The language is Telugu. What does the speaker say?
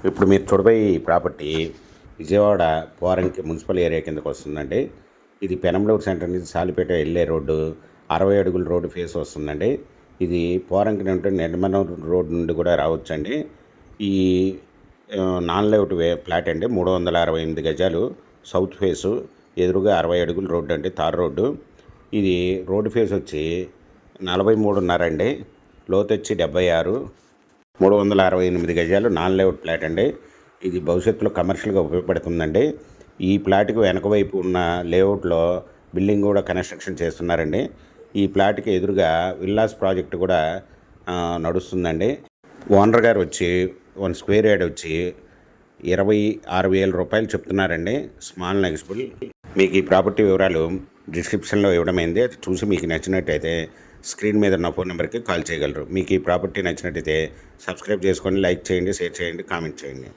ఇప్పుడు మీరు చూడబోయే ఈ property Vijayawada Poranki municipal area కిందకు వస్తుందండి. ఇది పెనంలూరు సెంటర్ నుంచి సాలిపేట వెళ్ళే రోడ్డు 60 అడుగుల రోడ్డు ఫేస్ వస్తుందండి. ఇది పోరంకి నుండి నిర్మలం రోడ్ నుండి కూడా రావచ్చండి. ఈ నాన్ లేఅవుట్ ఫ్లాట్ అండి. 368 గజాలు, సౌత్ ఫేసు, ఎదురుగా 60 అడుగుల రోడ్డు అండి, తార్ రోడ్డు. ఇది రోడ్డు ఫేస్ వచ్చి 43.5 అండి, లోతు వచ్చి 76, 368 గజాలు నాన్ లేఅవుట్ ఫ్లాట్ అండి. ఇది భవిష్యత్తులో కమర్షియల్గా ఉపయోగపడుతుందండి. ఈ ఫ్లాట్కి వెనక వైపు ఉన్న లేఅవుట్లో బిల్డింగ్ కూడా కన్స్ట్రక్షన్ చేస్తున్నారండి. ఈ ఫ్లాట్కి ఎదురుగా విల్లాస్ ప్రాజెక్టు కూడా నడుస్తుందండి. ఓనర్ గారు వచ్చి 1 స్క్వేర్ యార్డ్ వచ్చి 26,000 రూపాయలు చెప్తున్నారండి, స్మాల్ నెగిసిబుల్. మీకు ఈ ప్రాపర్టీ వివరాలు డిస్క్రిప్షన్లో ఇవ్వడమైంది. అది చూసి మీకు నచ్చినట్టయితే స్క్రీన్ మీద ఉన్న ఫోన్ నెంబర్కి కాల్ చేయగలరు. మీకు ఈ ప్రాపర్టీ నచ్చినట్టయితే సబ్స్క్రైబ్ చేసుకోండి, లైక్ చేయండి, షేర్ చేయండి, కామెంట్ చేయండి.